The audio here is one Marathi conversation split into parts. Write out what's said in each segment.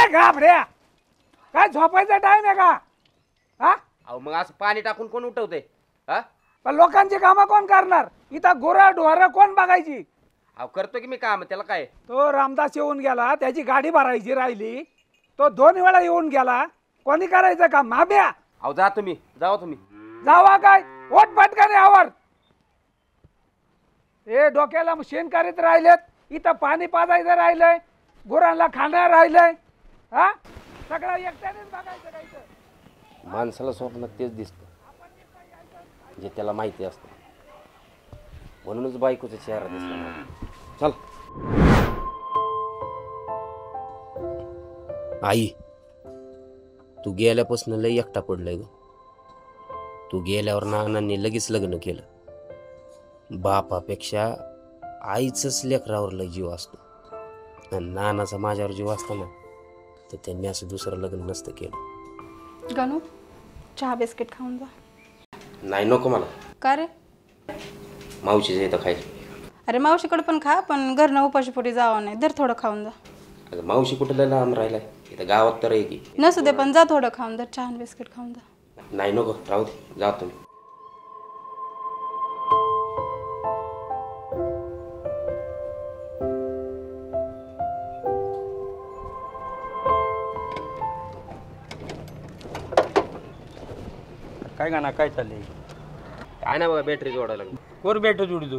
ए घाबऱ्या, काय झोपायचा टाइम आहे का? हा अहो मग असं पाणी टाकून कोण उठवते? हा पण लोकांची कामं कोण करणार? इथं गुरं ढोरं कोण बघायची? अहो करतो की मी काम, त्याला काय? तो रामदास येऊन गेला, त्याची गाडी भरायची राहिली, तो 2 वेळा येऊन गेला, कोणी करायचं का? माम्या अहो जा तुम्ही, जावा तुम्ही. जावा काय? ओट पटकन यावर. हे डोक्याला शेण करीत राहिलेत, इथं पाणी पाजायचं राहिलंय, गुरांना खाणं राहिलंय. हा सगळं एकट्यानेच बघायचं काय? माणसाला स्वप्नात तेच दिसतं जे त्याला माहिती असतं, म्हणूनच बायकोचा चेहरा दिसला नाही. चल आई, तू गेल्यापासून लय एकटा पडलाय ग. तू गेल्यावर नानांनी लगेच लग्न केलं. बापापेक्षा आईचंच लेकरावर लय जीव असतो, आणि नानाचा माझ्यावर जीव असताना तर त्यांनी असं दुसरं लग्न नसतं केलं. गणू, चहा बिस्किट खाऊन जा. नाही नको मला. का रे? मावशीच येतं खाय. अरे मावशीकडे पण खा, पण घरनं उपाशीपोटी जावं नाही. धर थोडं खाऊन जा. अगं मावशी कुठं लय लांब राहिलाय, इथं गावात तर आहे की. नसू दे, पण जा थोडं खाऊन. धर चहा बिस्किट खाऊन जा. नाही नको, राहू दे, जा तुम्ही. काय गाणं काय चाललंय? काय नाही बघा, बॅटरी जोडायला लागली. कोर बॅटरी जोडी तू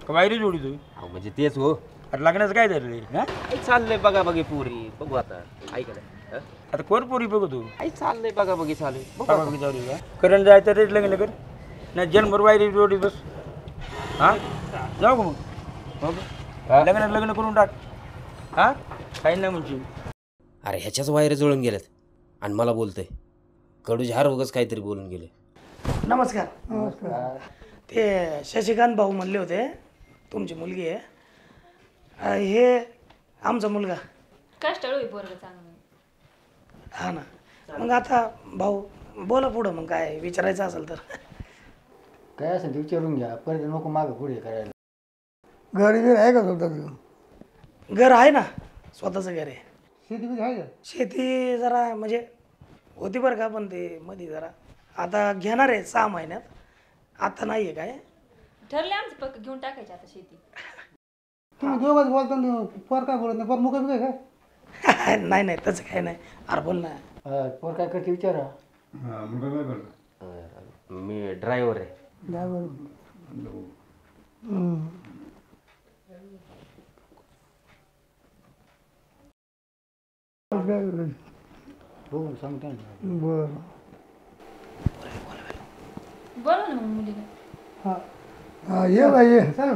का वायरी जोडी तू? अहो म्हणजे तेच हो. अरे लग्नाचं काय झालं? हा आई चाललंय बघा बघी पुरी, बघू आता. ऐक ना, आता कोर पोरी बघू तू. आई चाललंय बघा बघी चालू. करण जायचं रेट लग्न कर ना, जन्मभर वायरी जोडी बस. हा जाऊ का मग लग्न करून टाक. हा काही नाही म्हणजे. अरे ह्याच्याच वायरे जुळून गेल्यात आणि मला बोलतोय कडू झार वगैरे काहीतरी बोलून गेले. नमस्कार. नमस्कार. ते शशिकांत भाऊ म्हणले होते तुमची मुलगी आहे. हे आमचा मुलगा. कष्टाळू आहे पोरगं चांगलं. हा ना, मग आता भाऊ बोला पुढं, मग काय विचारायचं असेल तर. काय असेल ते विचारून घ्या, परत नको मागं पुढे करायला. घर बिर आहे का स्वतःचं? घर आहे ना, स्वतःचं घर आहे. शेती बिती आहे का? शेती जरा म्हणजे होती बरं का, पण ते मध्ये जरा आता घेणार आहे 6 महिन्यात. आता नाही आहे काय. ठरले आमचं पक्क घेऊन टाकायचे आता शेती. तुम्ही दोघंच बोलता, पोर काय बोलत नाही? पोर मुका बी काय? नाही नाही तसं काय नाही. अरे बोल ना. पोर काय करते विचारा. मुका काय करतो? मी ड्रायव्हर आहे. हो सांगता ना. बरं. बोला ना मग मुलीला. हा ये बाई ये. चल.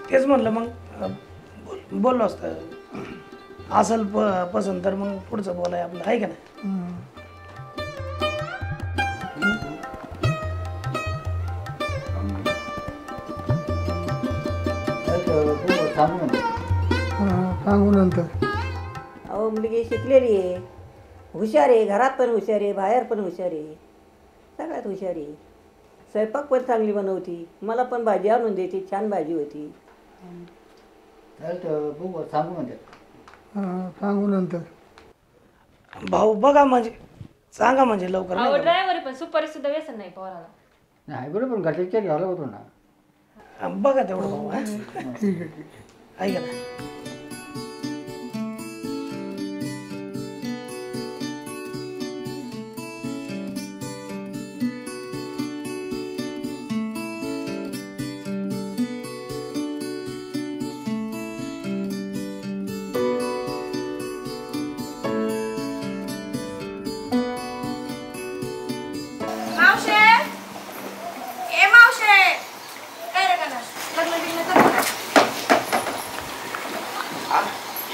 तेच म्हणलं मग बोललो असतं. असेल पसंत तर मग पुढचं बोलाय आपलं, आहे का नाही? सांगू नंतर. अहो मुलगी शिकलेली आहे, हुशार आहे, घरात पण हुशार आहे, बाहेर पण हुशार आहे, सगळ्यात हुशार आहे. स्वयंपाक पण चांगली बनवती, मला पण भाजी आणून देते, छान भाजी होती. सांगू म्हणतात. सांगू नंतर. भाऊ बघा म्हणजे सांगा म्हणजे लवकर. अहो ड्रायव्हर पण सुपारी सुद्धा व्यसन नाही पोराला. नाही बरोबर घरचा विचार घ्यायला होतो ना. बघा तेवढं भाऊ. ठीक आहे. ऐका ना.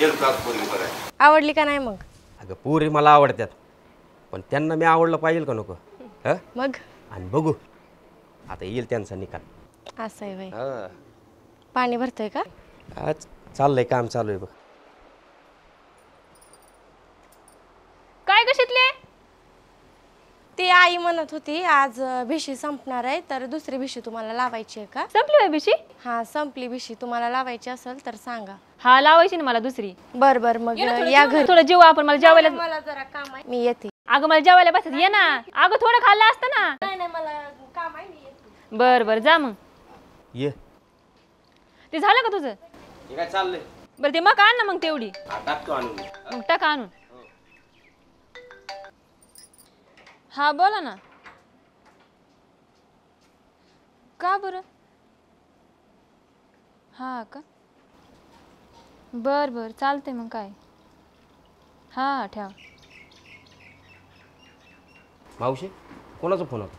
आवडली का नाही मग? अगं पोरी मला आवडतात, पण त्यांना मी आवडलं पाहिजे का नको? हं? मग आणि बघू आता येईल त्यांचा निकाल. असं आहे बाई. हं. पाणी भरतोय का? आज चाललंय, काम चालू आहे बघ. काय कशीतले? ती आई म्हणत होती आज भिशी संपणार आहे तर दुसरी भिशी तुम्हाला लावायची आहे का? संपली होय भिशी? हा संपली भिशी. तुम्हाला लावायची असेल तर सांगा. हा लावायची ना मला दुसरी. बर बर मग या घरी. थोडं जेव आपण, मला जेवायला. मला जरा काम आहे, मी येते. अगं मला जेवायला बसत ये ना. अगं थोडं खाल्लं असतं ना. नाही नाही मला काम आहे, मी येते. बर बर जा मग. ये. ते झालं का तुझं? हे काय चाललंय? बरं ते मग आण ना मग तेवढी. टाकतो आणून. मग टाका आणून. हा बोला ना. का बरं? हा का? बर बर चालते मग काय. हा ठेवा. मावशी कोणाचा फोन होता?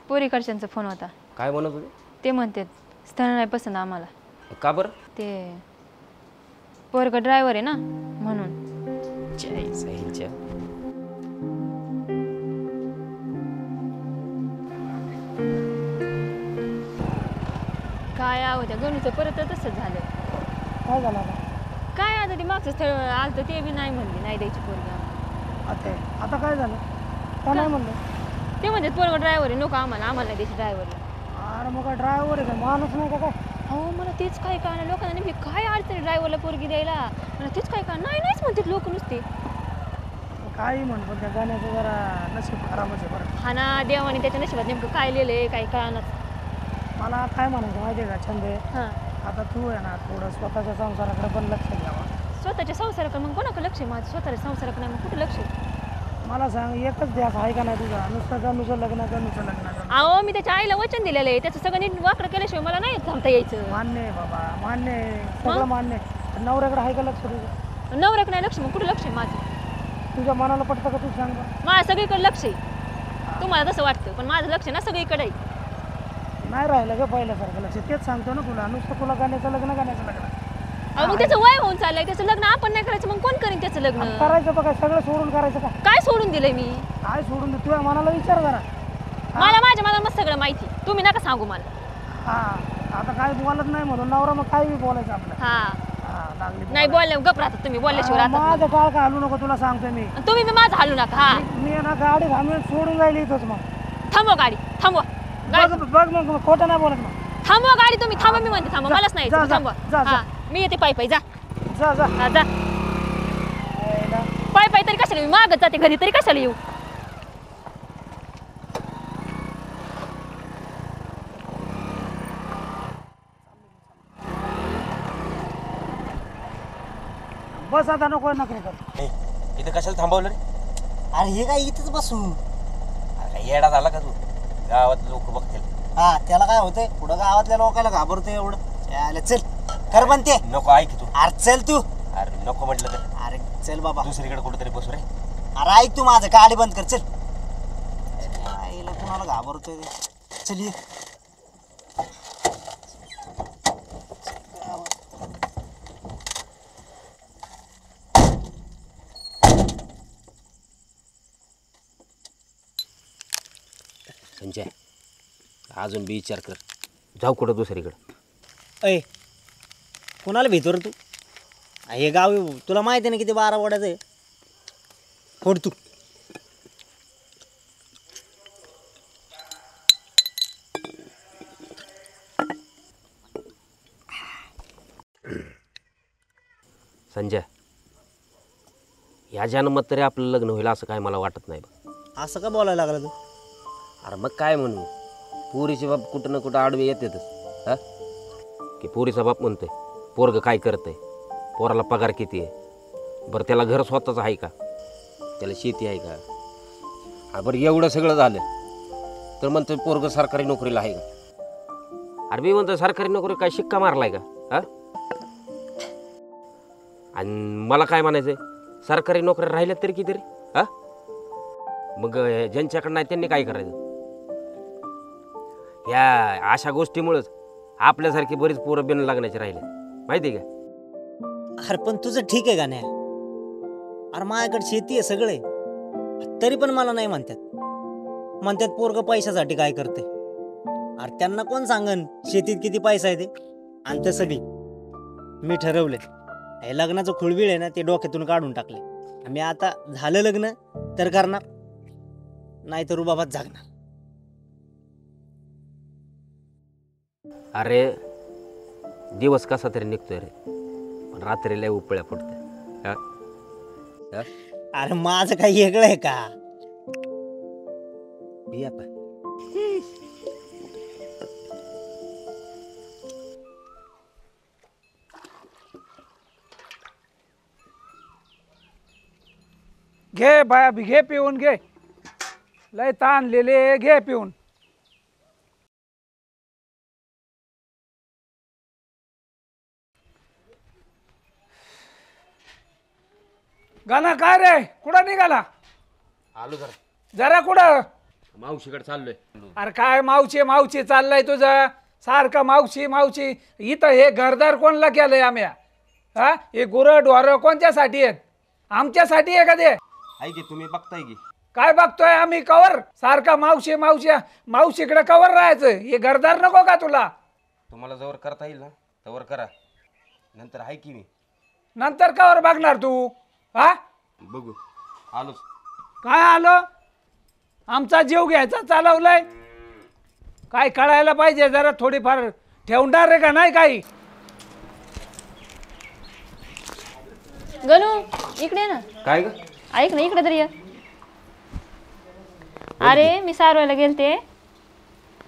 पोरीकडच्यांचा फोन होता. काय म्हणत होते? ते म्हणते स्थळ नाही पसंत आम्हाला. का बरं? ते पोरगा ड्रायव्हर आहे ना म्हणून. जय साईंच्या. काय आहो त्या गणूचं परत तसंच झालं. काय झालं आता? काय आता ते मागचं स्थळ आलं तर ते बी नाही म्हणले, नाही द्यायची पोरगी आम्हाला. आता काय झालं? का नाही म्हणलं? ते म्हणजे पोरगा ड्रायव्हर आहे, नको आम्हाला नाही द्यायची ड्रायव्हरला. अरे मग काय ड्रायव्हर आहे का, माणूस नाही का काय? अहो मला तेच काय कळलं, लोकांना नेमकी काय अडचण आहे ड्रायव्हरला पोरगी द्यायला. मला तेच काय कळलं. नाहीच म्हणतात लोक नुसते. काही म्हण, पण त्या गाण्याचं जरा नशीब खराबच आहे बरं. हा ना, देवाने त्याच्या नशिबात नेमकं काय लिहिलंय काय कळणार. मला काय म्हणायचं माहिती आहे का छंद आहे, हां आता तू आहे ना थोडं स्वतःच्या संसाराकडे पण लक्ष द्यावा. स्वतःच्या संसाराकडे मग कोणाकडे लक्ष आहे माझं? स्वतःच्या संसाराकडे नाही मग कुठं लक्ष आहे? मला सांग, एकच ध्यास आहे का नाही तुझा? नुसतं गणूचं लग्न, गणूचं लग्न. अहो मी त्याच्या आईला वचन दिलेलं आहे, त्याचं सगळं नीट वाकडं केल्याशिवाय मला नाही थांबता यायचं. मान्य आहे बाबा, मान्य आहे, सगळं मान्य आहे. पण नवऱ्याकडे आहे का लक्ष तुझं? नवऱ्याकडे नाही लक्ष, मग कुठं लक्ष आहे माझं? तुझ्या मनाला पटतं का? तू सांग बरं. माझं सगळीकडे लक्ष आहे. तुम्हाला तसं वाटतं पण माझं लक्ष ना सगळीकडे आहे. नाही राहिलं ग पहिल्यासारखं लक्ष. तेच सांगतो ना तुला, नुसतं तुला गाण्याचं लग्न, गाण्याचं लग्न. अहो मग त्याचं वय होऊन चाललंय, त्याचं लग्न आपण नाही करायचं मग कोण करीन त्याचं लग्न? करायचं बघा, सगळं सोडून करायचं का? काय सोडून दिलंय मी? काय सोडून? तुझ्या मनाला विचार जरा. मला माझ्या मनाला मग सगळं माहिती, तुम्ही नका सांगू मला. हा आता काय बोलत नाही म्हणून नवरा मग काय बी बोलायचं आपलं. हा लागली नाही बोलले गप राहतात तुम्ही, बोलल्याशिवाय राहतात. माझं टाळ का हलू नको, तुला सांगतो मी. आणि तुम्ही बी माझं हालू नका. हा मी ना गाडी थांबून सोडून जाईल इथंच. मग थांबवा गाडी, थांबवा बघ मग खोटं नाही बोलत. मग थांबवा गाडी तुम्ही, थांबा मी म्हणते थांबा, मलाच नाही जा, यायचं, जा, थांबवा. जा, जा. हा मी येते पायी पायी. जा जा जा हा जा. पायी पायी तरी कशाला येऊ, मागत जाते घरी तरी कशाला येऊ. बस आता नको नकरी कर. इथं कशाला थांबवलं रे? अरे हे काय इथंच बसू. अरे काय येडा झाला का तू? गावात लोक बघतील. हा त्याला काय होतंय, पुढं गावातल्या लोकांना घाबरतोय एवढं. चालेल, चल कर म्हणते. नको ऐक तू. अरे चल तू. अरे नको म्हटलं तर. अरे चल बाबा, दुसरीकडे कुठेतरी बसू रे. अरे ऐक तू माझं, गाडी बंद कर चल. आईला कुणाला घाबरतोय ते. चल ये. संजय अजून बी विचार कर, जाऊ कुठं दुसरीकडं. ऐ कुणाला भीतो रे तू? हे गाव तुला माहिती आहे ना किती 12 वड्याचं आहे. फोड तू. संजय या जन्मात तरी आपलं लग्न होईल असं काय मला वाटत नाही बघ. असं का बोलायला लागला तू? अरे मग काय म्हणू, पोरीचे बाप कुठं ना कुठं आडवे येतातच. हा की पोरीचा बाप म्हणतोय पोरगं काय करतंय, पोराला पगार किती आहे, बरं त्याला घर स्वतःच आहे का, त्याला शेती आहे का. हा बरं एवढं सगळं झालं तर म्हणतोय पोरगं सरकारी नोकरीला आहे का. अरे मी म्हणतोय सरकारी नोकरी काय शिक्का मारलाय का? हा आणि मला काय म्हणायचंय, सरकारी नोकरी राहिल्या तरी किती रे. हा मग ज्यांच्याकडं नाही त्यांनी काय करायचं. ह्या अशा गोष्टीमुळंच आपल्यासारखी बरीच पोरं बिन लागण्याचे राहिले माहिती आहे का. अरे पण तुझं ठीक आहे का नाही? अरे माझ्याकडे शेती आहे सगळे, तरी पण मला नाही म्हणतात पोरग पैशासाठी काय करते. अरे त्यांना कोण सांगन शेतीत किती पैसा आहे ते. आणि तसं बी मी ठरवले हे लग्नाचं खुळबीळ आहे ना ते डोक्यातून काढून टाकले. मी आता झालं लग्न तर करणार, नाही तर रुबाबात जागणार. अरे दिवस कसा तरी निघतोय रे, पण रात्री लय उपळ्या पडते. हा? हा? अरे माझं काही वेगळं आहे का? बिया पाय. घे बाया बी घे पिऊन घे, लय ताणलेले घे पिऊन. गाणं काय रे, कुठं निघाला? आलो जरा जरा कुठं? मावशीकडे चाललोय. अरे काय मावशी मावशी चाललंय तुझं सारखं मावशी मावशी. इथं हे घरदार कोणला केलंय आम्ही? हा, हे गुरं ढोरं कोणत्यासाठी आहेत? आमच्यासाठी आहे का ते? आहे की तुम्ही बघताय की. काय बघतोय आम्ही? कवर सारखा मावशी मावशी मावशीकडे कवर राहायचं? हे घरदार नको का तुला? तुम्हाला जवळ करता येईल ना तवर करा, नंतर आहे की मी. नंतर कवर बघणार तू? हा, बघू. आलोच. काय आलो? आमचा जीव घ्यायचा चालवलाय? काय कळायला पाहिजे जरा, थोडीफार ठेवणार रे का नाही काही? गणू इकडे ना. काय ग? ऐक ना, इकडे तरी ये. अरे मी सारवायला गेलते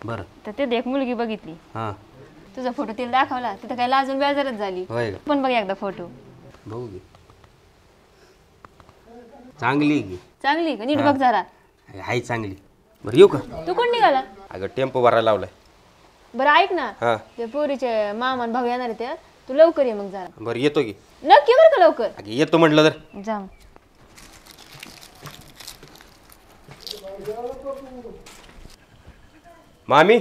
बरं. तर ते एक मुलगी बघितली. हां. तुझा फोटो तिला दाखवला, तिथं काय लाजून बेजारच झाली. होय का? पण बघ एकदा फोटो. बघू की. चांगली आहे की? चांगली का? नीट बघ जरा. आहे चांगली. बरं येऊ का? तू कोण निघाला? अगं टेम्पो भरायला लावलाय. बरं ऐक ना, हां. ते पोरीचे मामा आणि भाऊ येणार आहे ते, तू लवकर ये मग जरा. बरं येतो की. नक्की बरं का? लवकर अगं येतो म्हटलं तर. जा. मामी,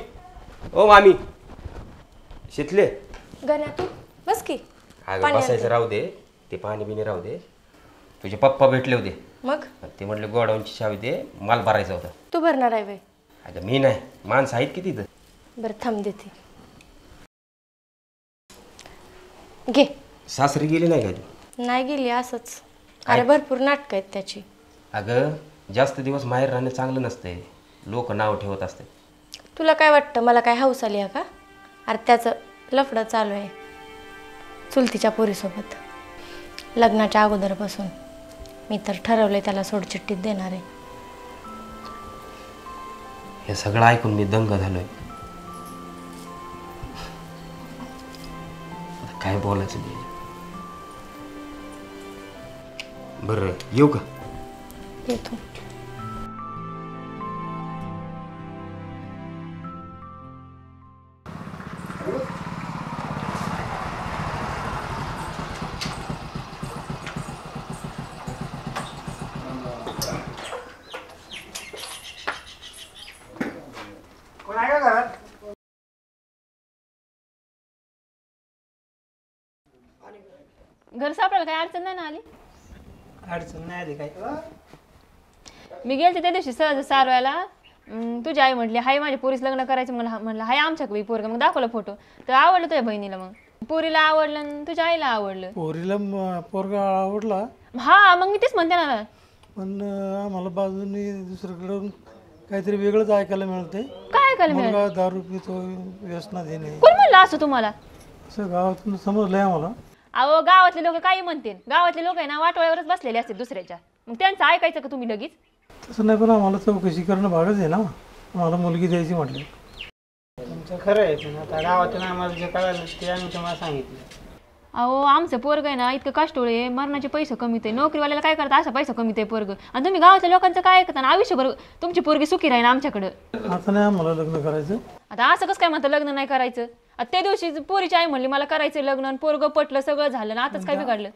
ओ मामी, शितले. गण्या तू बस की. अगं बसायचं राहू दे, ते पाणी बिणी राहू दे. तुझे पप्पा भेटले होते, मग ते म्हटले गोडाऊनची चावी दे, माल भरायचा होता. तू भरणार आहे बाई? अगं मी नाही, माणसं आहेत की तिथं. बरं थांब देते. घे. सासरी गेली नाही का ती? नाही गेली, असंच. अरे भरपूर नाटकं आहेत त्याची. अगं जास्त दिवस माहेर राहणं चांगलं नसतंय, लोक नाव ठेवत असते. तुला काय वाटतं मला काय हौस आली आहे का? अरे त्याचं लफडं चालू आहे चुलतीच्या पोरीसोबत लग्नाच्या अगोदरपासून. मी तर ठरवलंय त्याला सोडचिठ्ठीत देणार आहे. हे सगळं ऐकून मी दंग झालोय. काय बोलायचं मी? बरं येऊ का? येतो. कोण आहे का घरात? घर सापडायला काय अडचण नाही ना आली? अडचण नाही आली काय? मी गेलते त्या दिवशी सहज सारवायला. तुझी आई म्हटली हाय माझ्या पोरीस लग्न करायचं. मला म्हणलं हाय आमच्याकडे पोरगा. मग दाखवला फोटो, तर आवडलं तुझ्या बहिणीला. मग पोरीला आवडलं आणि तुझ्या आईला आवडलं. पोरीला पोरगा आवडला, हा मग मी तेच म्हणते ना. पण आम्हाला बाजूने दुसरीकडून काहीतरी वेगळंच ऐकायला मिळते. काय ऐकायला मिळालं? मुलगा दारू पितो, व्यसनात येणे, कोण म्हणलं असं तुम्हाला? असं गावातून समजलंय आम्हाला. अहो गावातले लोक काही म्हणतील. गावातले लोक आहे ना वाटोळ्यावरच बसलेले असतात दुसऱ्याच्या. मग त्यांचं ऐकायचं का तुम्ही लगेच? तसं नाही, पण आम्हाला चौकशी करणं भागच आहे ना. आम्हाला मुलगी द्यायची म्हटलं. तुमचं खरं आहे, पण आता गावातून आम्हाला जे कळालं ते आम्ही तुम्हाला सांगितलं. अहो आमचं पोरग आहे ना इतकं कष्टोळे आहे, मरणाचे पैसे कमीत आहे. नोकरीवाल्याला काय करता असा पैसा कमीत आहे पोरग. आणि तुम्ही गावातल्या लोकांचं काय ऐकता ना? आयुष्यभर तुमची पोरगी सुखी राहील आमच्याकडं. आता नाही आम्हाला लग्न करायचं. आता असं कसं काय म्हणतं लग्न नाही करायचं? आता त्या दिवशी पोरीची आई म्हणली मला करायचं लग्न, आणि पोरग पटलं, सगळं झालं ना. आताच काय बिघडलं?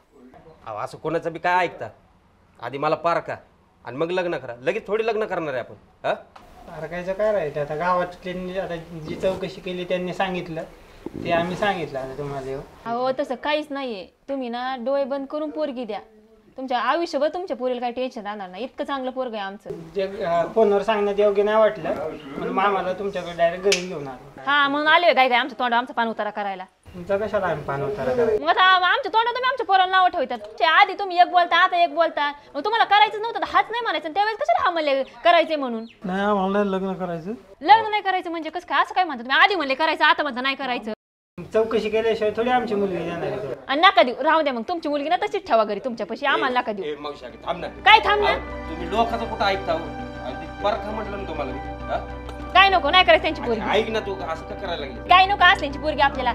अहो असं कोणाचं बी काय ऐकता? आधी मला पारखा आणि मग लग्न करा. लगेच थोडी लग्न करणार आहे आपण? हा अरे कायचं काय राहायचं आता? गावातल्यांनी आता जी चौकशी केली त्यांनी सांगितलं ते आम्ही सांगितलं आता तुम्हाला. अहो तसं काहीच नाहीये. तुम्ही ना डोळे बंद करून पोरगी द्या. तुमच्या आयुष्यभर तुमच्या पोरीला काही टेन्शन राहणार नाही. इतकं चांगलं पोरग आहे आमचं. जे फोनवर सांगण्यात योग्य नाही वाटलं म्हणून मामाला तुमच्याकडे डायरेक्ट घरी घेऊन आलो. हा म्हणून आले काय काय आमचं तोंड आमचा पान उतारा करायला. तुमचा कशाला आम्ही पान उतारा करायला? मग आता आमच्या तोंडात तुम्ही आमच्या पोराला नाव ठेवतात. तुमच्या आधी तुम्ही एक बोलता आता एक बोलता. मग तुम्हाला करायचं नव्हतं तर हाच नाही म्हणायचं. त्यावेळेस कशाला हा म्हणले करायचंय म्हणून? नाही आम्हाला लग्न करायचं. लग्न नाही करायचं म्हणजे कसं काय? असं काय म्हणतात तुम्ही? आधी म्हणले करायचं आता म्हणता नाही करायचं. चौकशी केल्याशिवाय थोडी आमची मुलगी देणार आहे. आणि नका देऊ राहू द्या. मग तुमची मुलगी ना तशीच ठेवा घरी तुमच्यापाशी. आम्हाला नका देऊ. थांब ना. काय थांब ना? तुम्ही लोकांचं कुठं ऐकता हो? परत म्हटलं ना तुम्हाला मी. काय नको नाही करायचं त्यांची पोरगी. ऐक ना तू असं का करायला लागली? काय नको असल्याची पोरगी आपल्याला.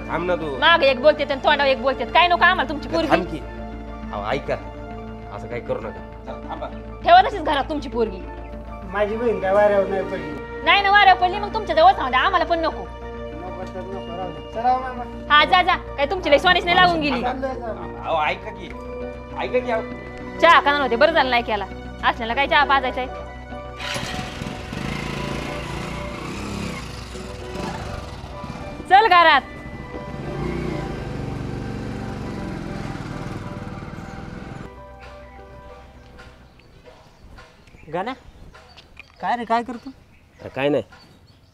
थांब ना तू. माग एक बोलते तोंडावर एक बोलते. काय नको आम्हाला तुमची पोरगी. ऐका असं काही करू नका. थांबा. ठेवा तशीच घरात तुमची पोरगी. माझी बहीण काय वाऱ्यावर नाही पडली. नाही ना वाऱ्यावर पडली मग तुमच्या जवळ राहू द्या. आम्हाला पण नको. हा जा जा. काय तुमची लई सोनीच नाही लागून गेली. ऐका की चहा का नव्हते बरं झालं नाही केला. असल्याला काय चहा पाजायचंय. चल घरात. गाण्या काय रे काय करतो? काय नाही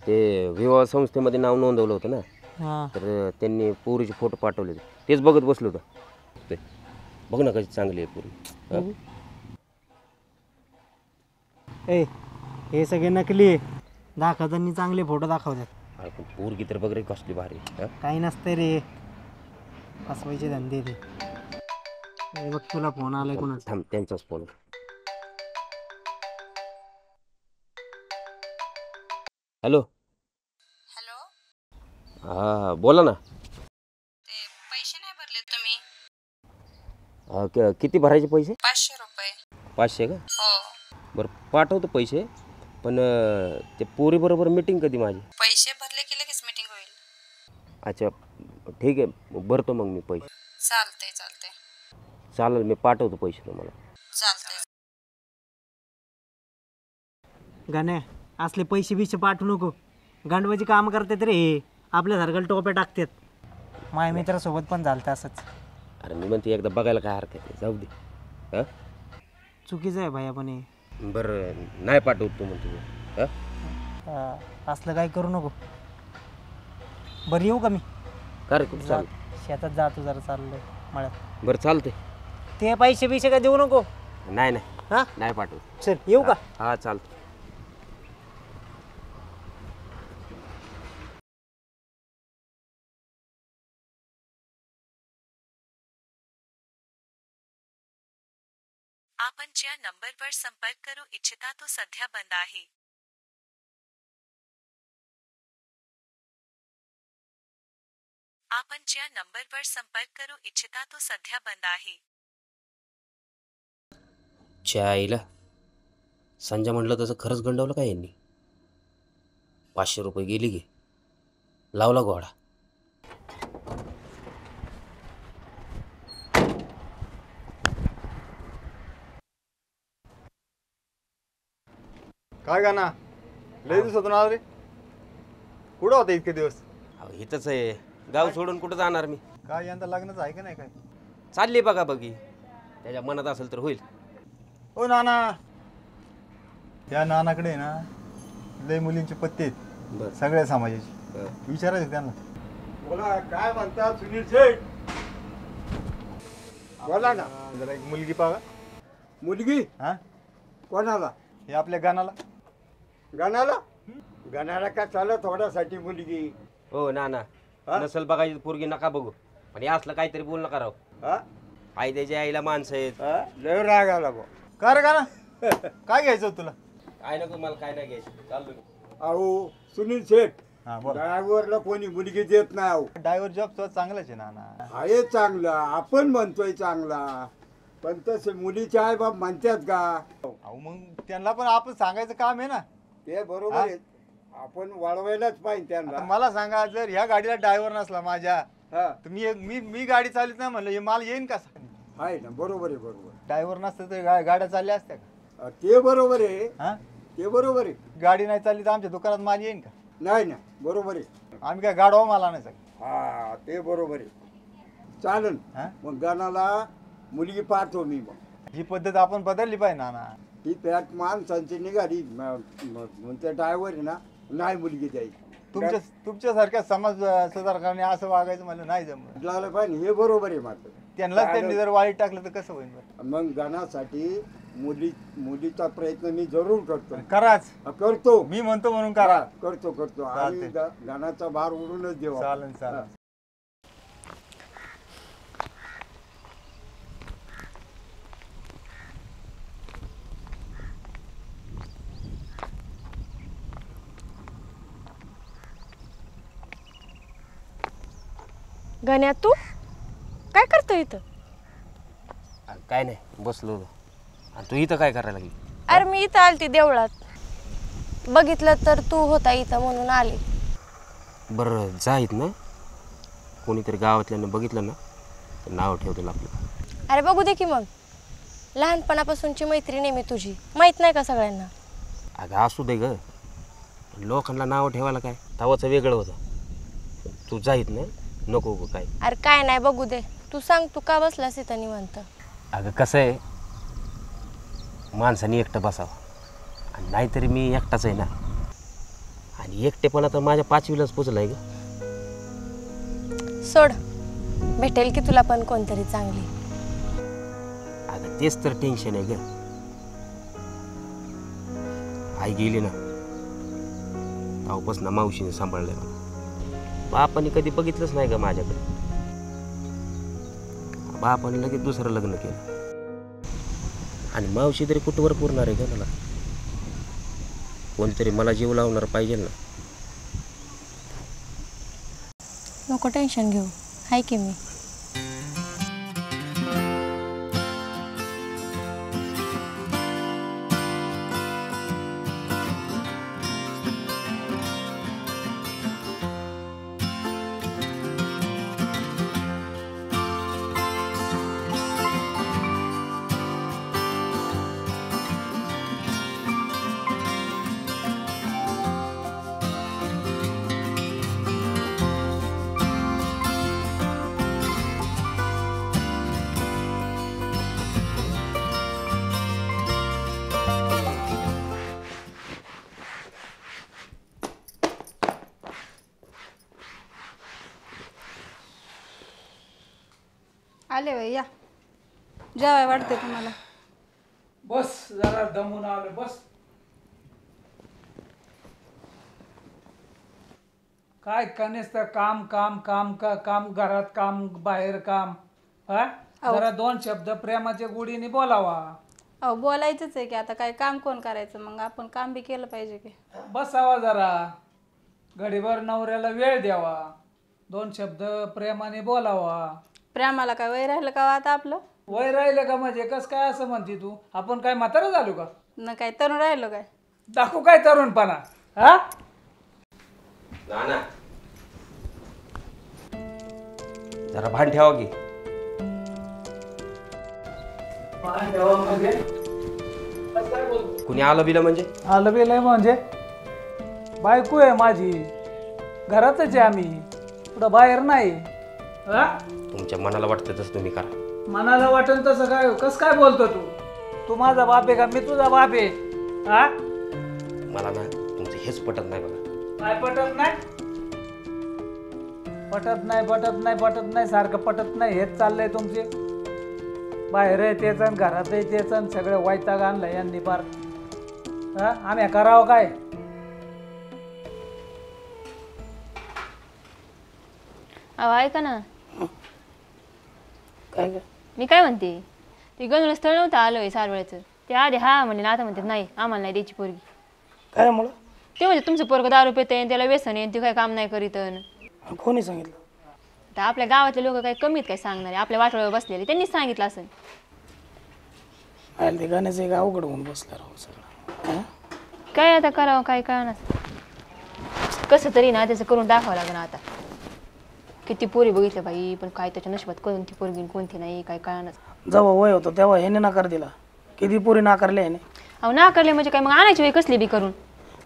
ते विवाह संस्थेमध्ये नाव नोंदवलं होतं ना. हां तर त्यांनी पोरीचे फोटो पाठवले. तेच बघत बसलो होतं. ते बघ ना कशी चांगली आहे पोरी. ए हे सगळे नकली आहे. दाखवताना चांगले फोटो दाखवतात. अरे पण पोरगी तर बघ रे कसली भारी. काही नसते रे फसवायचे धंदे ते. हे बघ तुला फोन आलाय कोणाचा? थांब त्यांचाच फोन. हॅलो. हॅलो हा बोला ना. ते पैसे नाही भरले तुम्ही. किती भरायचे पैसे? 500 रुपये. 500 का? हो. बरं पाठवतो पैसे. पण ते पोरी बरोबर मीटिंग कधी माझी? पैसे भरले की लगेच मीटिंग होईल. अच्छा ठीक आहे भरतो मग मी पैसे. चालतंय. चालेल मी पाठवतो पैसे तुम्हाला. चालतंय. गाण्या असले पैसे बिशे पाठवू नको. गांडवाची काम करतात रे हे. आपल्यासारख्याला टोप्या टाकतात. माझ्या मित्रासोबत पण झालं असंच. अरे मी म्हणते एकदा बघायला काय हरकत नाही. जाऊ दे. हां चुकीचं आहे भाई आपण हे. बरं नाही पाठवत तू म्हणतो. असलं काही करू नको. बरं येऊ का मी? का रे कुठं चाल? शेतात जातो जरा चाललंय मळ्यात. बरं चालते. ते पैसे बिशे काय देऊ नको. नाही हां नाही पाठवत. चल येऊ का? हा चालतं. आपण ज्या नंबरवर संपर्क करू इच्छिता तो सध्या बंद आहे. आपण ज्या नंबरवर संपर्क करू इच्छिता तो सध्या बंद आहे. आईला संजय म्हटलं तसं खरंच गंडवलं काय यांनी? 500 रुपये गेली गे. लावला घोडा. काय गाणा लय दिवसातून आला रे. कुठं होता इतके दिवस? इथंच आहे. गाव सोडून कुठं जाणार मी? काय यंदा लग्नाचं आहे का नाही? काय चालली बघा बघी. त्याच्या मनात असेल तर होईल. ओ नाना त्या नानाकडे ना लय मुलींचे पत्ते आहेत सगळ्या समाजाचे. विचारायचं त्यांना. बोला काय म्हणतात सुनील शेठ? बोला ना. जरा एक मुलगी पाहा. मुलगी? हा कोणाला? हे आपल्या गाणाला. गाणाला? गाणाला का चालत थोड्यासाठी मुलगी. हो ना ना नसल बघायची पोरगी नका बघू. पण हे असलं काहीतरी बोल नका राव. आई त्याच्या आईला माणसं आहेत. लय राग आला बा. का रे गाणा काय घ्यायचं तुला? काय नको मला काय नाही घ्यायचं. चाललो मी. अहो सुनील शेठ ड्रायव्हरला कोणी मुलगी देत नाही. अहो ड्रायव्हर जॉब तो चांगलाच आहे ना. आहे चांगला आपण म्हणतोय चांगला. पण तसे मुलीचे आई बाप म्हणतात का? अहो मग त्यांना पण आपण सांगायचं काम आहे ना. ते बरोबर आहे. आपण वळवायलाच पाहिजे त्यांना. मला सांगा जर ह्या गाडीला ड्रायव्हर नसला माझ्या तर मी गाडी चालत नाही म्हणलं हे माल येईन कसा? आहे ना बरोबर आहे. बरोबर ड्रायव्हर नसतं तर गाड्या चालल्या असत्या का? ते बरोबर आहे. हा ते बरोबर आहे. गाडी नाही चालली तर आमच्या दुकानात माल येईन का? नाही ना बरोबर आहे. आम्ही काय गाडवा मला नाही सगळं. हा ते बरोबर आहे. चालेल मग गणाला मुलगी पाहतो मी. मग ही पद्धत आपण बदलली पाहिजे नाना. ही पॅट माणसांची निघाली म्हणते ड्रायव्हर आहे ना नाही मुलगी द्यायची. तुमच्यासारख्या समाज सुधारकांनी असं वागायचं मला नाही जमलं पाहिजे. हे बरोबर आहे मात्र त्यांनी जर वाईट टाकलं तर कसं होईल. मग गणासाठी मुलीचा प्रयत्न मी जरूर करतो. कराच करतो मी म्हणतो म्हणून करा. करतो आणि गणाचा भार उडूनच देऊ. चालेल. गण्या तू काय करतो इथं? काय नाही बसलो होतो. आणि तू इथं काय करायला लागली? अरे मी इथं आलती देवळात, बघितलं तर तू होता इथं म्हणून आले. बरं जाईत ना कोणीतरी गावातल्यानं बघितलं ना तर नाव ठेवतील आपलं. अरे बघू दे की मग, लहानपणापासूनची मैत्रीण आहे मी तुझी, माहित नाही का सगळ्यांना? अगं असू दे ग, लोकांना नाव ठेवायला काय तवाचं वेगळं होतं. तू जाईत ना नको गो काय. अरे काय नाही बघू दे, तू सांग तू का बसलास इथं निवांत? अगं कसं आहे, माणसाने एकटं बसावं आणि नाहीतरी मी एकटाच आहे ना. आणि एकटेपणा तर माझ्या 5वीलाच पोचलं आहे ग. सोड, भेटेल की तुला पण कोणतरी चांगली. अगं तेच तर टेन्शन आहे ग. आई गेली ना तेव्हापासून मावशीने सांभाळलंय मला. बापाने कधी बघितलंच नाही ग माझ्याकडे. बापाने लगेच दुसरं लग्न केलं. आणि मावशी तरी कुठवर पुरणार आहे का मला? कोणतरी मला जीव लावणार पाहिजे ना. नको टेन्शन घेऊ, हाय की मी. आले बाई, या जेवाय वाटते तुम्हाला. बस जरा दमून आलो बस. काय कनेस तर काम काम काम का काम, घरात काम बाहेर काम. हा जरा 2 शब्द प्रेमाच्या गोडीने बोलावा. अहो बोलायचंच आहे की, आता काय काम कोण करायचं, मग आपण काम बी केलं पाहिजे की. बसावा जरा, घडीभर नवऱ्याला वेळ द्यावा, 2 शब्द प्रेमाने बोलावा. प्रेमाला काय वय राहिलं का आता आपलं? वय राहिलं का म्हणजे कस काय असं म्हणते तू? आपण काय म्हातारं झालो का? न काय तरुण राहिलो काय? दाखवू काय तरुणपणा? हा जरा भान ठेवा की. कुणी आलं बिलं म्हणजे? आलं बिलं म्हणजे बायको आहे माझी, घरातच आहे आम्ही, कुठं बाहेर नाही. तुमच्या मनाला वाटतं तसं तुम्ही करा. मनाला वाटेल तसं काय? कस काय बोलतो तू? तू माझा बाप आहे का मी तुझा बाप आहे? हा मला ना तुमचं हेच पटत नाही बघा. काय पटत नाही? पटत नाही पटत नाही पटत नाही सारखं पटत नाही, हेच चाललंय तुमचे. बाहेर आहे तेच आणि घरात आहे तेच आणि सगळं वैताग आणलंय यांनी फार. हा आम्ही करावं काय? अहो ऐका ना, काय मी काय म्हणते, ते गणूला स्थळ नव्हतं आलोय सारवळ्याचं, ते आधी हा म्हणले ना आता म्हणतात नाही आम्हाला नाही द्यायची पोरगी. काय मुळे? ते म्हणजे तुमचं पोरगं दारू पिते त्याला व्यसन आहे, ते काय काम नाही करीत. कोणी सांगितलं? तर आपल्या गावातले लोक काय कमीत काय सांगणारे, आपल्या वाटोळ्यावर बसलेले त्यांनीच सांगितलं असं. ते गाण्याचं एक अवघड होऊन बसलं राहू सगळं. काय आता करावं काय कळणार, कसं तरी ना त्याचं करून दाखवावं लागेल. आता किती पोरी बघितल्या बाई, पण काय त्याच्या नशिबात कोणती पोरगी कोणती नाही काय कळणार. जेव्हा वय होतं तेव्हा ह्याने नाकार दिला, किती पोरी नाकारले ह्याने. अहो नाकारले म्हणजे काय, मग आणायची वेळ कसली बी करून.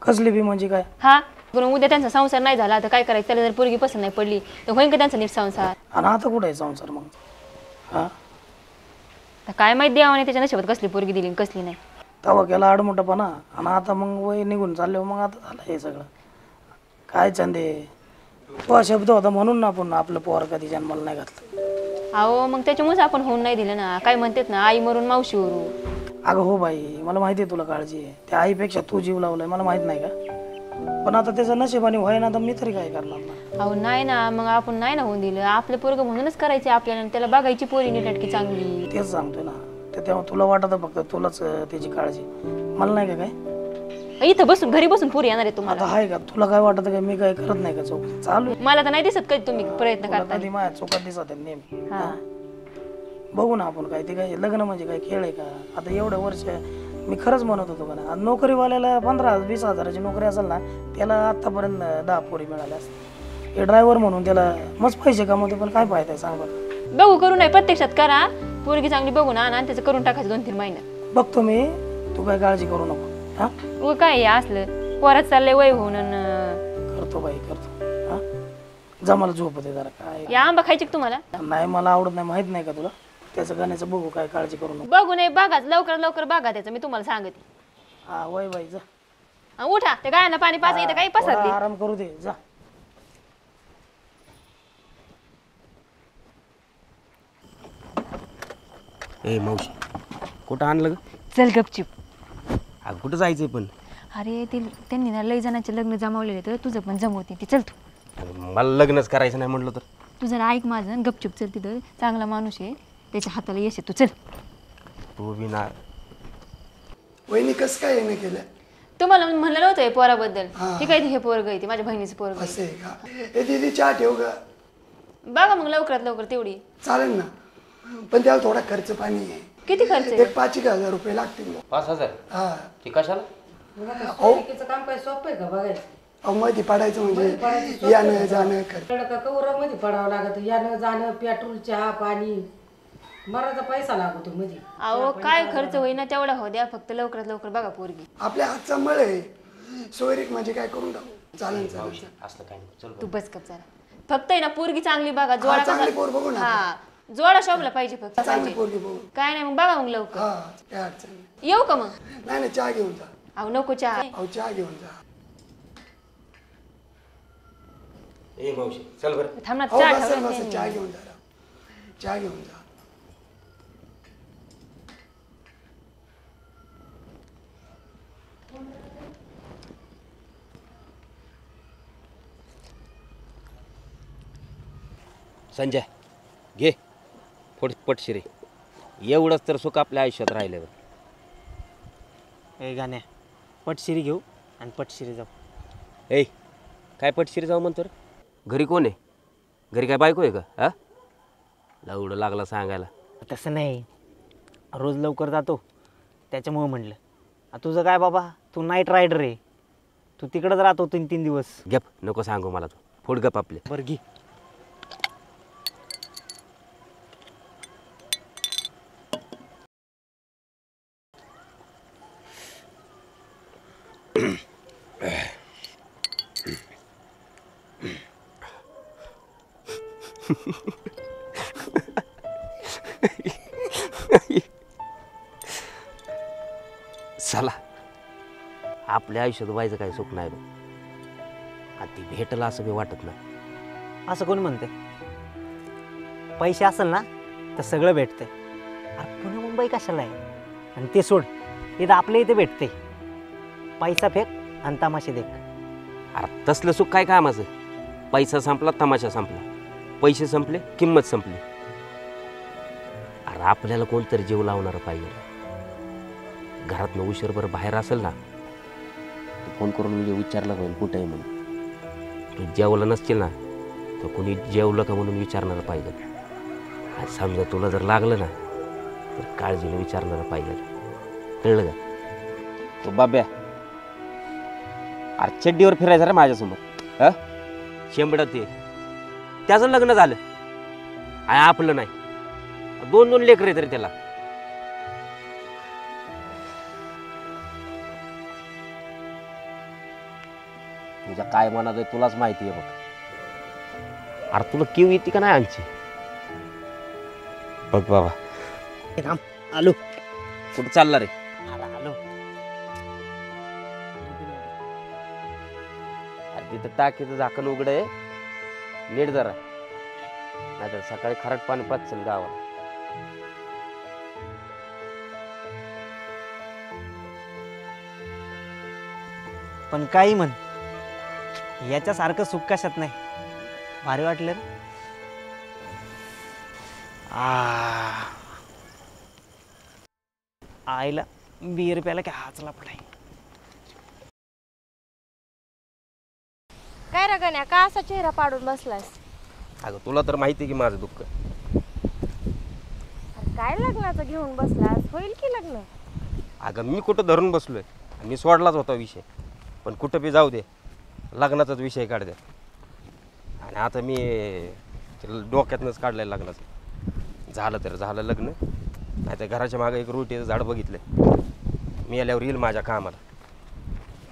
कसली बी म्हणजे काय? हा पण उद्या त्यांचा संसार नाही झाला तर काय करायचं? त्याला जर पोरगी पसंत नाही पडली तर होईन का त्यांचा नीट संसार? आणि आता कुठे आहे संसार मग? हा तर काय माहिती देवाने त्याच्या नशिबात कसली पोरगी दिली आणि कसली नाही. तवा केला आडमोठापणा आणि आता मग वय निघून चालले मग आता झालं हे सगळं. काय चांदे तो शब्द होता म्हणून ना आपण आपलं पोर कधी जन्माला नाही घातलं. अहो मग त्याच्यामुळेच आपण होऊन नाही दिलं ना. काय म्हणतात ना, आई मरून मावशी उरू. अगं हो बाई, मला माहिती आहे तुला काळजी आहे. त्या आईपेक्षा तू जीव लावलाय मला माहित नाही का? पण आता त्याचं नशिबाने व्हाय ना तर मी तरी काय करणार ना. अहो नाही ना, मग आपण नाही ना होऊन दिलं. आपलं पोरग म्हणूनच करायचं आपल्याला, त्याला बघायची पोरी नीटटकी चांगली. तेच सांगतोय ना. तर तेव्हा तुला वाटत फक्त तुलाच त्याची काळजी, मला नाही का काय? इथं बसून घरी बसून पोरी येणार आहे तुम्हाला? आता आहे का तुला काय वाटत का मी काय करत नाही का? चौक चालू आहे. मला तर नाही दिसत कधी तुम्ही प्रयत्न करता. कधी माझ्या चौकात दिसत आहे नेहमी. हा बघू ना आपण काय ते काय लग्न म्हणजे काय खेळ आहे का? आता एवढं वर्ष मी खरंच म्हणत होतो का ना, नोकरीवाल्याला 15-20 हजाराची नोकरी असेल ना त्याला आतापर्यंत 10 पोरी मिळाल्या असतात. हे ड्रायव्हर म्हणून त्याला मस्त पैसे कमवते, पण काय फायदा आहे सांग बरं? बघू करू नाही प्रत्यक्षात करा. पोरगी चांगली बघू ना आणि त्याचं करून टाकायचं 2-3 महिन्यात. बघतो मी, तू काय काळजी करू नको. हा व काय असलं पोरात चाललंय वय होऊन. करतो बाई करतो. हा जा, मला झोप होते जरा. काय या आंबा खायची का तुम्हाला? नाही मला आवडत नाही, माहित नाही का तुला? त्याचं गाण्याचं बघू, काय काळजी करू नको. बघू नाही बघा, लवकर लवकर बघा त्याचं, मी तुम्हाला सांगते. हा वय बाई जा. उठा, ते गायना पाणी पाच इथं काही पसरली. आराम करू दे जा. ए मावशी, कुठं आणलं ग? चल गपचिप. अगं कुठं जायचंय पण? अरे ते त्यांनी ना लय जणांचे लग्न जमावलेले, तर तुझं पण जमवते ती. चल तू. अगं, मला लग्नच करायचं नाही म्हटलं तर? तू जरा ऐक माझं, गपचूप चल. तिथं चांगला माणूस आहे, त्याच्या हाताला यश आहे. तू चल. तू बी ना. वहिनी कसं काय येणं केलं? तुम्हाला म्हणलं नव्हतं हे पोराबद्दल? ठीक आहे, हे पोरग आहे, माझ्या बहिणीचं पोरग असं आहे का? हे दीदी चहा ठेव ग. बघा मग लवकरात लवकर तेवढी. चालेल ना, पण त्याला थोडा खर्च पाणी आहे. किती खर्च आहे? 5,000 रुपये लागतील. 5,000? हा. ती कशाला? काम काय सोपं आहे का बघायचं? अहो मध्ये पडायचं म्हणजे यानं जाणं खर्च. का कौरामध्ये पडावं लागत, यानं जाणं, पेट्रोल, चहा, पाणी, मराचा पैसा लागतो मध्ये. अहो काय खर्च होईना तेवढा हो द्या, फक्त लवकरात लवकर बघा पोरगी. आपल्या हातचा मळ आहे, सोयरीक म्हणजे काय करून टाकू. चालेल चालेल. असलं काय नाही, चल. तू बस कप जरा. फक्त आहे ना पोरगी चांगली बघा. जोडा चांगली पोर बघू ना. हा जोडा शोभला पाहिजे फक्त. चांगली पोरगी बघू. काय नाही मग बघा मग लवकर. हा काय अडचण नाही. येऊ का मग? नाही नाही, चहा घेऊन जा. अहो नको चहा. अहो चहा घेऊन जा. ए मावशी चल बरं. थांब ना, अहो, चहा बसा, ठेवला बसा, त्यांनी. चहा घेऊन जा. चहा घेऊन जा. संजय घे पटशिरे. एवढंच तर सुख आपल्या आयुष्यात राहिलं. ए गाण्या, पटशिरी घेऊ आणि पटशिरी जाऊ. ए काय पटशिरी जाऊ म्हणतो रे? घरी कोण आहे? घरी काय बायको आहे का? हा लावडं लागला सांगायला. तसं नाही, रोज लवकर जातो त्याच्यामुळं म्हटलं. तुझं काय बाबा, तू नाईट रायडर आहे, तू तिकडंच राहतो 3-3 दिवस. गप नको सांगू मला. तू फोड गप आपले. बरं घे. चला, आपल्या आयुष्यात व्हायचं काय सुख नाही बघ. ती भेटला असं बी वाटत नाही. असं कोण म्हणते? पैसे असेल ना तर सगळं भेटतंय. अरे पुणे मुंबई कशाला आहे? आणि ते सोड, इथं आपल्या इथे भेटते. पैसा फेक आणि तमाशे देख. अरे तसलं सुख काय कामाचं? पैसा संपला, तमाशा संपला. पैसे संपले, किंमत संपली. अरे आपल्याला कोणतरी जीव लावणारं पाहिजे. घरातनं उशीरभर बाहेर असेल ना, तू फोन करून म्हणजे विचारलं पाहिजे कुठे आहे म्हणून. तू जेवलं नसतील ना तर कोणी जेवलं का म्हणून विचारणारं पाहिजे. आणि समजा तुला जर लागलं ना तर काळजीने विचारणारं पाहिजे. कळलं का? तो बाब्या अरे चड्डीवर फिरायचं रे माझ्यासमोर. हा शेंबडत ते त्याचं लग्न झालं आणि आपलं नाही. 2-2 लेकरं तरी त्याला. तुझ्या काय मनात आहे तुलाच माहिती आहे बघ. अरे तुला किव येते का नाही आमची? बघ बाबा आलो. कुठं चालला रे? आलो. अरे तिथं टाकीचं झाकण उघड आहे, नीट जरा, नाहीतर सकाळी खरट पाणी पाचल गावाला. पण काही म्हण, याच्यासारखं सुख कशात नाही. भारी वाटलं रे. आईला बियर प्याला की हाचला पडाय. काय रे गण्या, का असा चेहरा पाडून बसलास? अगं तुला तर माहिती आहे की माझं दुःख. अरे काय लग्नाचं घेऊन बसलास? होईल की लग्न? अगं मी कुठं धरून बसलोय, मी सोडलाच होता विषय, पण कुठं बी जाऊ दे लग्नाचाच विषय काढ दे. आणि आता मी डोक्यातनंच काढलाय लग्नाचं. झालं तर झालं लग्न, नाही तर घराच्या मागे एक रोटीचं झाड बघितलं, मी आल्यावर येईल माझ्या कामाला.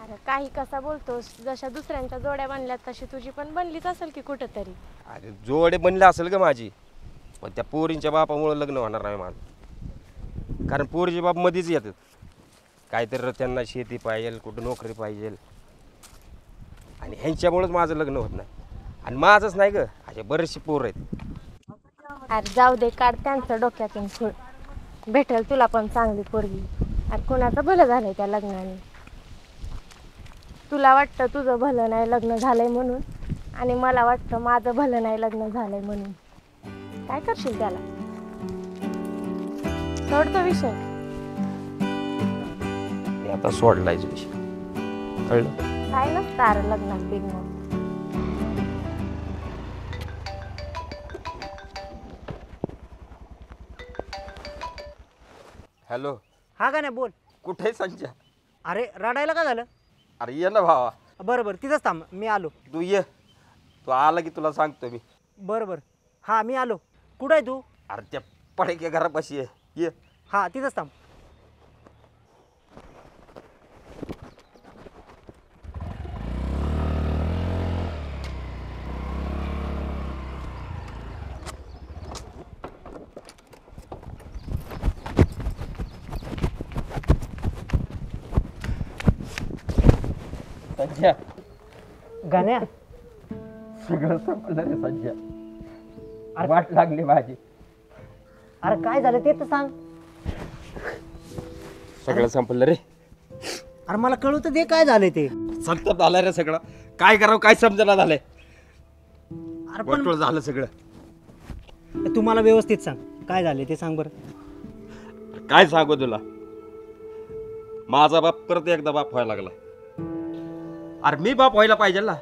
अरे काही कसा बोलतोस? जशा दुसऱ्यांच्या जोड्या बनल्यात तशी तुझी पण बनलीच असेल की कुठंतरी. अरे जोडे बनले असेल ग माझी, पण त्या पोरींच्या बापामुळे लग्न होणार नाही माझं. कारण पोरीचे बाप मध्येच येतात, काहीतरी त्यांना शेती पाहिजे, कुठं नोकरी पाहिजे, आणि ह्यांच्यामुळेच माझं लग्न होत नाही. आणि माझंच नाही ग, असे बरेचसे पोर आहेत. अरे जाऊ दे, काढ त्यांचं डोक्यातून सोड. भेटेल तुला पण चांगली पोरगी. अरे कोणाचं भलं झालंय त्या लग्नाने? तुला वाटतं तुझं भलं नाही लग्न झालंय म्हणून, आणि मला वाटतं माझं भलं नाही लग्न झालंय म्हणून. काय करशील त्याला? सोडतो विषय. मी आता सोडलायच विषय, कळलं? काय नसतं अरे लग्नात बिग्न. हॅलो. हा का नाही बोल. कुठे संजय? अरे रडायला का झालं? अरे ये ना भावा. बरं बरं तिथंच थांब, मी आलो. तू ये, तू आला की तुला सांगतो मी. बरं बरं हा मी आलो. कुठं आहे तू? अरे त्या पडक्या घरापाशी आहे, ये. हा तिथंच थांब. संजय गाण्या सगळं संपलं रे संजय. अरे वाट लागली माझी. अरे काय झालं ते तर सांग. सगळं संपलं रे. अरे मला कळू तर दे काय झालंय ते. संतप झालं रे सगळं. काय करावं काय समजना झालंय. अरे पण वाटोळ झालं सगळं. तू मला व्यवस्थित सांग काय झालंय ते सांग बरं. काय सांगू तुला, माझा बाप परत एकदा बाप व्हायला लागला. अरे मी बाप व्हायला पाहिजे ना,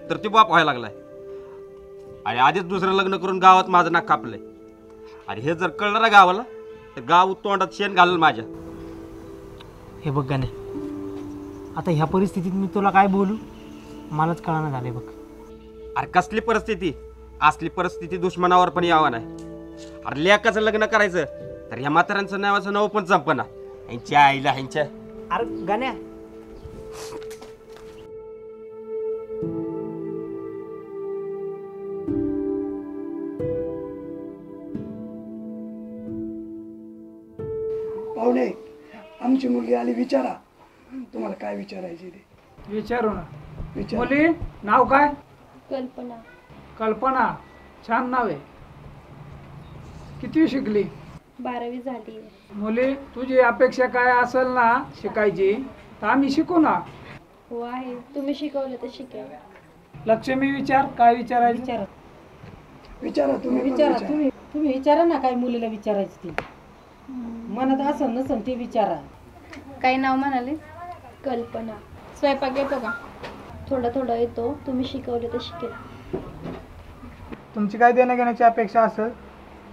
तर ते बाप व्हायला लागलाय. आणि आधीच दुसरं लग्न करून गावात माझं नाक कापलंय. आणि हे जर कळलं ना गावाला, तर गाव तोंडात शेण घालेल माझ्या. हे बघ गाणे, आता ह्या परिस्थितीत मी तुला काय बोलू मलाच कळानं झालंय बघ. अरे कसली परिस्थिती? असली परिस्थिती दुश्मनावर पण यावं नाही. अरे लेकाचं लग्न करायचं तर ह्या म्हाताऱ्यांचं नावाचं नाव पण संपना. ह्यांच्या आईला ह्यांच्या. अरे गाण्या पाहुणे, आमची मुलगी आली, विचारा तुम्हाला काय विचारायचे ते. विचारू ना. मुली नाव काय? कल्पना. कल्पना, छान नाव आहे. किती शिकली? 12वी झाली. मुली तुझी अपेक्षा काय असेल ना शिकायची, तर आम्ही शिकू ना. हो आहे, तुम्ही शिकवलं तर शिकेल. लक्ष्मी विचार, काय विचारायचं? विचारा तुम्ही, विचारा तुम्ही. तुम्ही विचारा ना काय मुलीला विचारायचं ते. मनात असं नसन ते विचारा. काय नाव म्हणाले? कल्पना. स्वयंपाक येतो का? थोडं थोडं येतो, तुम्ही शिकवलं तर शिकेल. तुमची काय देणं घेण्याची अपेक्षा असेल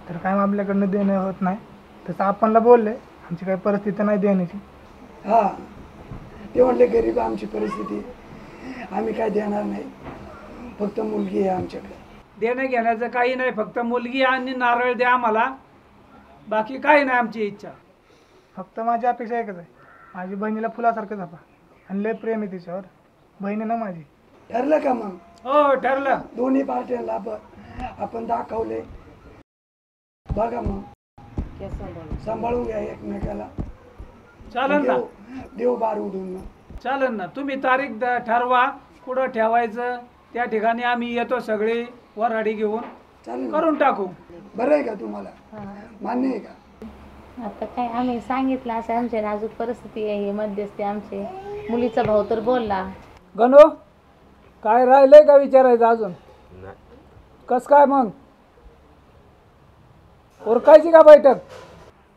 तर काय आपल्याकडनं देणं होत नाही. तसं आपणला बोलले, आमची काही परिस्थिती नाही देण्याची. हा ते म्हणले गरीब आमची परिस्थिती, आम्ही काय देणार नाही, फक्त मुलगी आहे आमच्याकडे. देणं घेण्याचं काही नाही, फक्त मुलगी आणि नारळ द्या आम्हाला, बाकी काही नाही आमची इच्छा. फक्त माझी अपेक्षा एकच आहे, माझी बहिणीला फुलासारखं जपा. आणि लय प्रेम आहे तिच्यावर, बहिणी ना माझी. ठरलं का मग? हो ठरलं. दोन्ही पार्ट्यांना आपण दाखवले. बघा मग सांभाळून घ्या एकमेकाला. चालेल ना. देव बार उडून मग. चालेल ना. तुम्ही तारीख ठरवा कुठं ठेवायचं, त्या ठिकाणी आम्ही येतो सगळे वराडी घेऊन करून टाकू. बरं आहे का तुम्हाला? मान्य आहे का? आता काय आम्ही सांगितलं असं आमच्या नाजूक परिस्थिती आहे, मध्यस्थी आमचे. मुलीचा भाऊ तर बोलला. गणू काय राहिलंय का विचारायचं अजून? कस काय मग उरकायची का बैठक?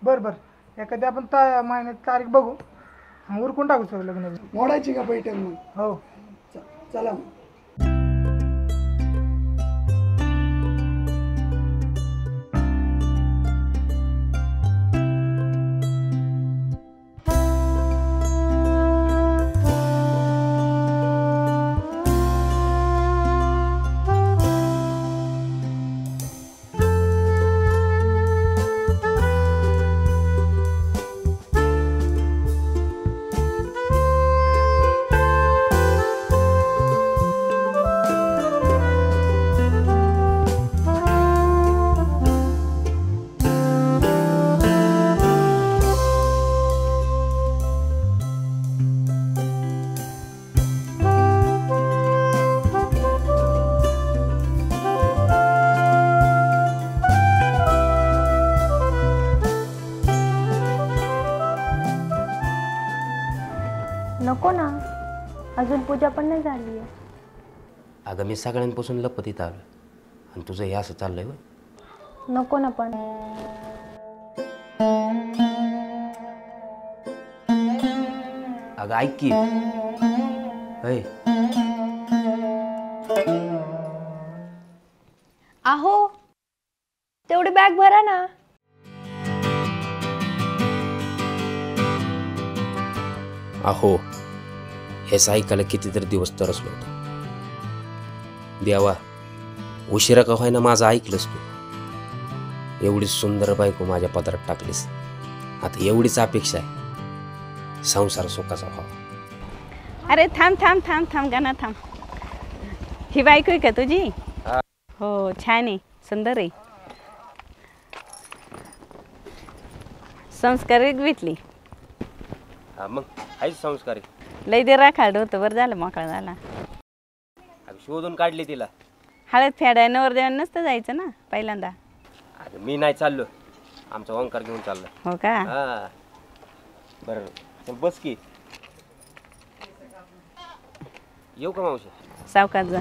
बरं बरं एखादी आपण महिन्यात तारीख बघू, उरकून टाकू सगळं लग्न. मोडायची का बैठक मग? हो चला मग. नको ना, अजून पूजा पण नाही झाली आहे. अगं मी सगळ्यांपासून लपतीत आलो आणि तुझं हे असं चाललंय होय? नको ना पण. अगं ऐक की. अहो तेवढी बॅग भरा ना. अहो हेच ऐकायला कितीतरी दिवस तरसलो होतो. देवा उशिरा का व्हायना माझं ऐकलंस तू. एवढी सुंदर बायको माझ्या पदरात टाकलीस. आता एवढीच अपेक्षा आहे संसार सुखाचा व्हावा. अरे थांब थांब थांब थांब गाणं थांब. ही बायको आहे का तुझी? हो छान आहे, सुंदर आहे, संस्कारिक भेटली. हा मग आहेच संस्कारी. लय दे राखाड होतं, बरं झालं मोकळा झाला. शोधून काढली तिला. हळद फेडाय नवरदेवान नसतं जायचं ना पहिल्यांदा. अगं मी नाही चाललो, आमचा ओंकार घेऊन चालला. हो का? हा बरं बस की. येऊ का मावशी? सावकाश जा.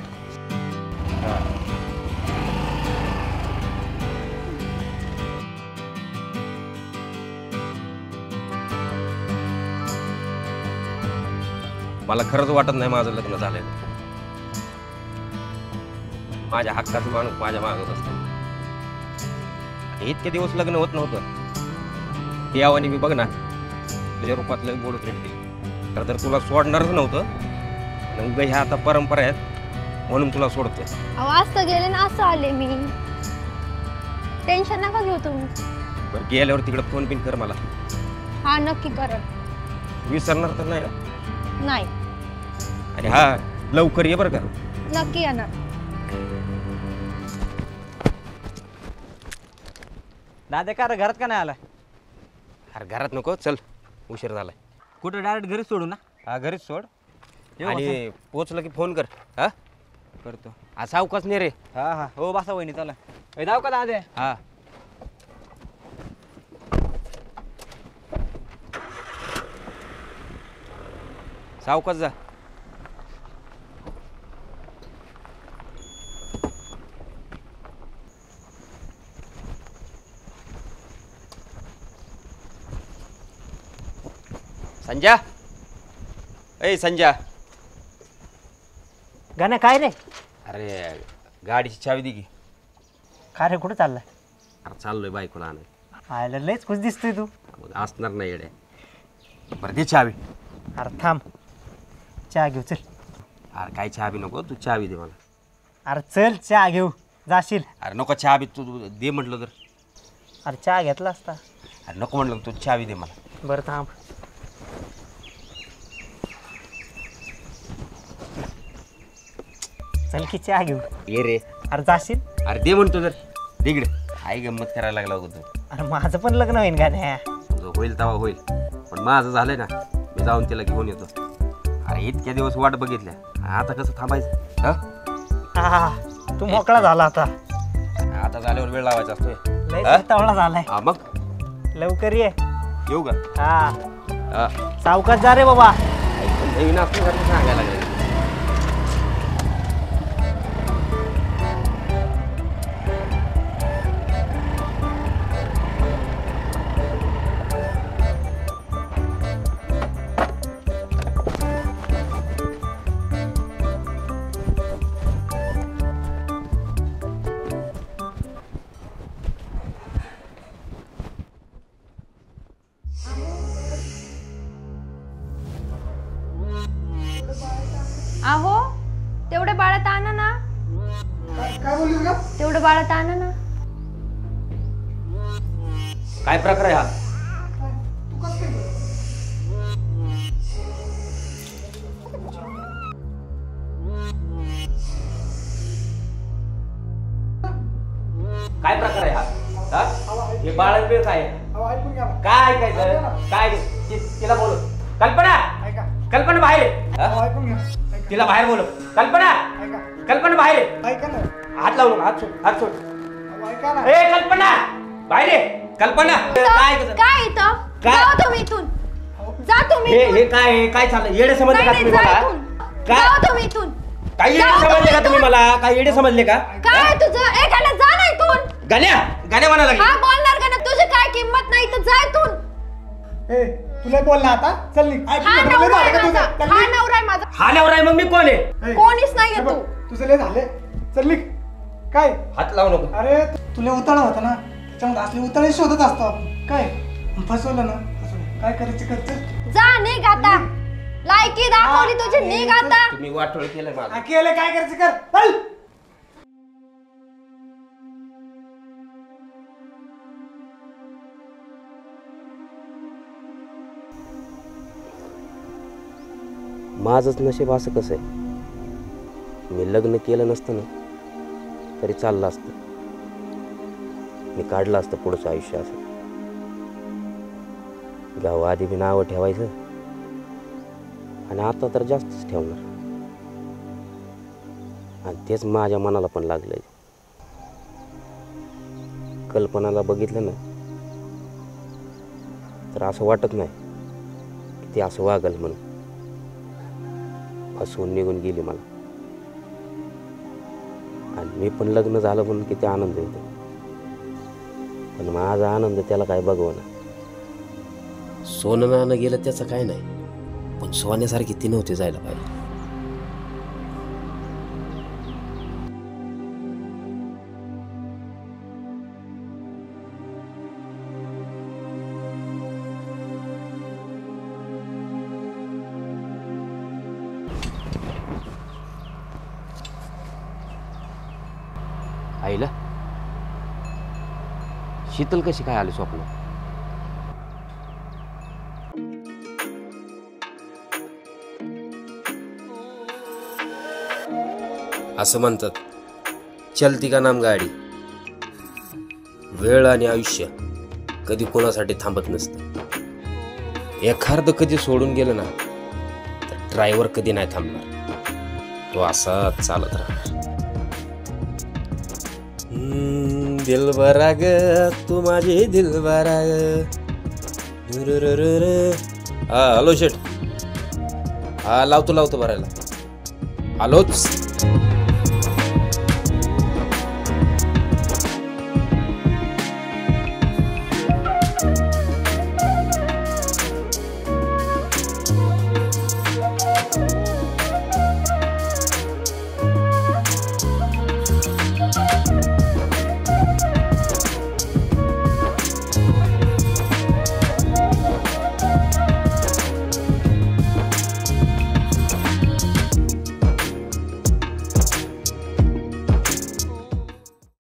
मला खरंच वाटत नाही माझं लग्न झालंय. माझ्या हक्काचं माणूस माझ्या मागत असतो. इतके दिवस लग्न होत नव्हतं. यावानी मी बघ ना तुझ्या रूपातलं गोड भेट दिली. तर तुला सोडणारच नव्हतं. उगा ह्या आता परंपरा आहेत म्हणून तुला सोडतोय. आज तर गेले ना, असं आले मी. टेन्शन नका घेऊ तुम्ही. बरं गेल्यावर तिकडे फोन बिन कर मला. हा नक्की कर. विसरणार तर नाही ना? नाही. आणि हा लवकर ये बरं का. नक्की येणार. दादा का घरात का नाही आला? अरे घरात नको, चल उशीर झालाय. कुठं डायरेक्ट घरीच सोडू ना? हा घरीच सोड. येऊ आणि पोचलं की फोन कर. हा करतो. असा अवकाश नाही रे. हा हा हो बसा वहिनी चला. जाऊ का दादा? हा सावकाश जा. संजा, ए संजा. गाणं काय रे? अरे गाडीची चावी दे की. काय रे कुठं चाललाय? अरे चाललोय बायकोला आणायला. आयला लयच खुश दिसतोय तू. असणार नाही येड्या. बरं दे चावी. अरे थांब चहा घेऊ चल. अरे काय चहा बी नको, तू चावी दे मला. अरे चल चहा घेऊ जाशील. अरे नको चहा बी, तू दे म्हटलं तर. अरे चहा घेतला असता. अरे नको म्हटलं, तू चावी दे मला. बरं थांब. चल की चहा घेऊ. ये रे. अरे जाशील? अरे दे म्हणतो जर तिकडे आई गंमत करायला लागला होतो. अरे माझं पण लग्न होईन गाण्या. तुझं होईल तेव्हा होईल, पण माझं झालंय ना, मी जाऊन तिला घेऊन येतो. अरे इतक्या दिवस वाट बघितल्या, आता कसं थांबायचं? हा तू मोकळा झाला आता. आता झाल्यावर वेळ लावायचा असतोय. लय तवळा झालाय. हा मग लवकर ये. येऊ का? हा सावकाश जा रे बाबा. नवीन असल्यासारखं सांगायला लागलं. अहो तेवढं बाळात आणा ना. काय बोललीस का? तेवढं बाळात आणा ना. काय प्रकार आहे हा? काय प्रकार आहे हा? हे बाळ बिळ काय ऐकून घ्या. काय ऐकायचं? काय तिला बोल. कल्पना, कल्पना बाहेर. ऐकून घ्या. तिला बाहेर बोल. कल्पना, कल्पना बाहेर. ऐका ना. हात लावू नका. हात सोड, हात सोड. ऐका ना. ए कल्पना बाहेर ये. कल्पना काय काय इथं? जाओ तुम्ही इथून. जा तुम्ही. हे काय काय चाललंय? येडे समजले का तुम्ही मला? जाओ तुम्ही इथून. काय येडे समजले का तुम्ही मला? काय येडे समजले का? काय तुझं? एकाला जा ना इथून. गाण्या गाण्या म्हणा लागली. हा बोलणार का ना? तुझी काय किंमत नाही तर जा इथून. ए तुला बोल ना आता. चल निघ. हा नवरा आहे माझा. हा नवरा आहे माझा. हा नवरा आहे मग मी कोण आहे? कोणीच नाहीये तू. तुझं लय झाले. चल निघ. काय हात लावू नको. अरे तुला उताळा होता ना, त्याच्यामध्ये असले उताळे शोधत असतो आपण. काय फसवलं ना, काय करायचं करत. जा निघ आता. लायकी दाखवली तुझी. निघ आता. तुम्ही वाटोळ केलं मला. केलं काय करायचं कर. चल. माझंच नशीब असं कसं आहे, मी लग्न केलं नसतं ना तरी चाललं असतं. मी काढलं असतं पुढचं आयुष्य असं. गावा आधी मी नावं ठेवायचं आणि आता तर जास्तच ठेवणार. आणि तेच माझ्या मनाला पण लागलंय. कल्पनाला बघितलं ना तर असं वाटत नाही की ती असं वागल म्हणून. फसवून निघून गेली मला. आणि मी पण लग्न झालं म्हणून किती आनंद होतो, पण माझा आनंद त्याला काय बघवना. सोनं नाणं गेलं त्याचं काय नाही, पण सोन्यासारखी ती नव्हती जायला पाहिजे. आईला शीतल कशी काय आली स्वप्न? असं म्हणतात चलती का नाम गाडी. वेळ आणि आयुष्य कधी कोणासाठी थांबत नसतं. एखादं कधी सोडून गेलं ना तर ड्रायव्हर कधी नाही थांबणार. तो असाच चालत राहणार. दिलबरा ग तू माझी दिलबरा ग. हा हॅलो शेठ. हा लावतो भरायला. आलोच.